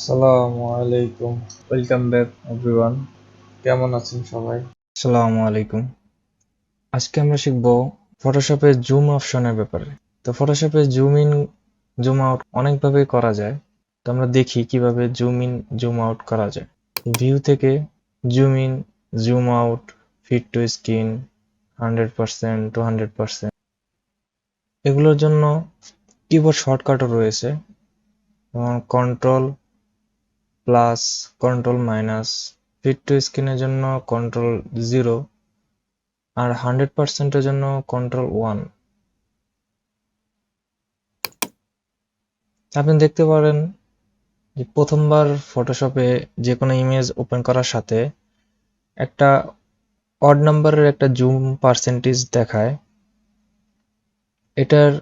আসসালামু আলাইকুম। Welcome back everyone. কেমন আছেন সবাই? আসসালামু আলাইকুম। আজকে আমরা শিখব ফটোশপে জুম অপশনের ব্যাপারে। তো ফটোশপে জুম ইন জুম আউট অনেকভাবে করা যায়। তো আমরা দেখি কিভাবে জুম ইন জুম আউট করা যায়। ভিউ থেকে zoom in zoom out, fit to screen, 100% 200%। এগুলোর জন্য কিবোর্ড শর্টকাটও রয়েছে, যেমন control plus, control minus. Fit to স্ক্রিনের জন্য কন্ট্রোল 0 আর 100%-এর জন্য কন্ট্রোল 1। আপনি দেখতে পারেন যে প্রথমবার ফটোশপে যে কোনো ইমেজ ওপেন করার সাথে একটা অড নাম্বারের একটা জুম পার্সেন্টেজ দেখায়। এটার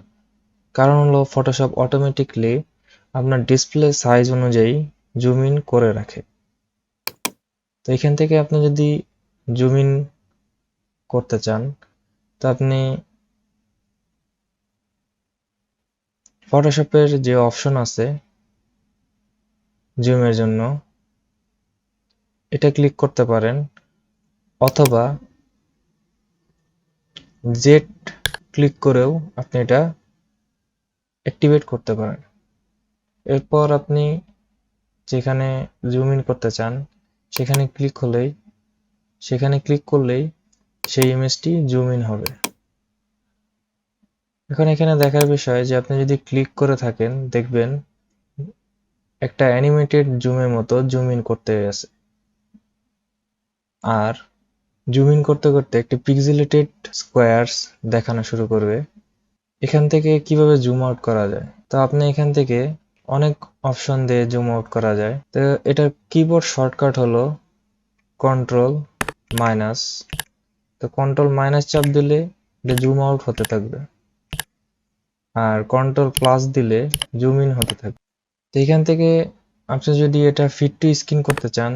কারণ হলো ফটোশপ অটোমেটিকলি আপনার ডিসপ্লে সাইজ অনুযায়ী জুম ইন করে রাখে। তো এখান থেকে আপনি যদি জুম ইন করতে চান, তো আপনি ফটোশপের যে অপশন আছে জুমের জন্য, এটা ক্লিক করতে পারেন, অথবা জেড ক্লিক করেও আপনি এটা অ্যাক্টিভেট করতে পারেন। এরপর আপনি যেখানে জুম ইন করতে চান সেখানে ক্লিক করলেই সেই ইমেজটি জুম ইন হবে। এখন এখানে দেখার বিষয় যে আপনি যদি ক্লিক করে থাকেন, দেখবেন একটা অ্যানিমেটেড জুমের মতো জুম ইন করতে আছে, আর জুম ইন করতে করতে একটি পিক্সেলেটেড স্কোয়ারস দেখানো শুরু করবে। এখান থেকে কিভাবে জুম আউট করা যায়, তো আপনি এখান থেকে অনেক অপশন দিয়ে জুম আউট করা যায়। তো এটার কিবোর্ড শর্টকাট হলো কন্ট্রোল মাইনাস। তো কন্ট্রোল মাইনাস চাপ দিলে এটা জুম আউট হতে থাকবে, আর কন্ট্রোল প্লাস দিলে জুম ইন হতে থাকবে। তো এখান থেকে আপনি যদি এটা ফিট টু স্ক্রিন করতে চান,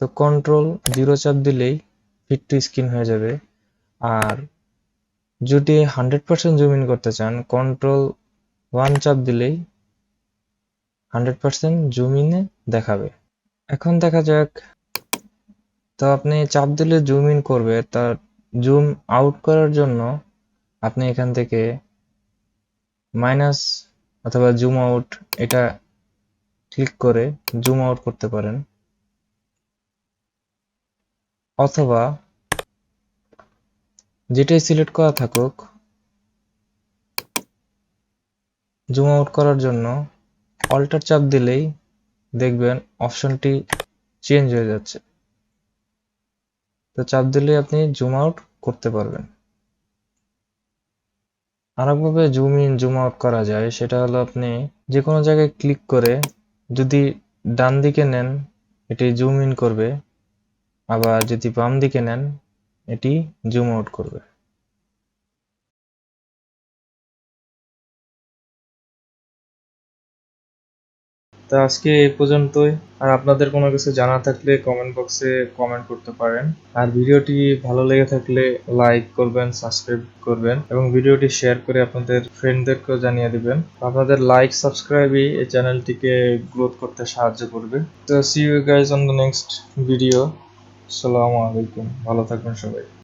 তো কন্ট্রোল 0 চাপ দিলেই ফিট টু স্ক্রিন হয়ে যাবে। আর যদি 100% জুম ইন করতে চান, কন্ট্রোল 1 চাপ দিলেই 100% জুম ইনে দেখাবে। এখন দেখা যাক, তো আপনি চাপ দিলে জুম ইন করবে, তার জুম আউট করার জন্য আপনি এখান থেকে মাইনাস অথবা জুম আউট এটা ক্লিক করে জুম আউট করতে পারেন, অথবা যেটাই সিলেক্ট করা থাকুক জুম আউট করার জন্য অল্টার চাপ দিলেই দেখবেন অপশনটি চেঞ্জ হয়ে যাচ্ছে। তো চাপ দিলেই আপনি জুম আউট করতে পারবেন। আরেকভাবে জুম ইন জুম আউট করা যায়, সেটা হলো আপনি যে কোনো জায়গায় ক্লিক করে যদি ডান দিকে নেন এটি জুম ইন করবে, আবার যদি বাম দিকে নেন এটি জুম আউট করবে। তো আজকে এই পর্যন্তই। আর আপনাদের কোনো কিছু জানা থাকলে কমেন্ট বক্সে কমেন্ট করতে পারেন। আর ভিডিওটি ভালো লেগে থাকলে লাইক করবেন, সাবস্ক্রাইব করবেন এবং ভিডিওটি শেয়ার করে আপনাদের ফ্রেন্ডদেরকেও জানিয়ে দিবেন। আপনাদের লাইক সাবস্ক্রাইবই এই চ্যানেলটিকে গ্রোথ করতে সাহায্য করবে। তো see you guys on the next video. আসসালামু আলাইকুম। ভালো থাকবেন সবাই।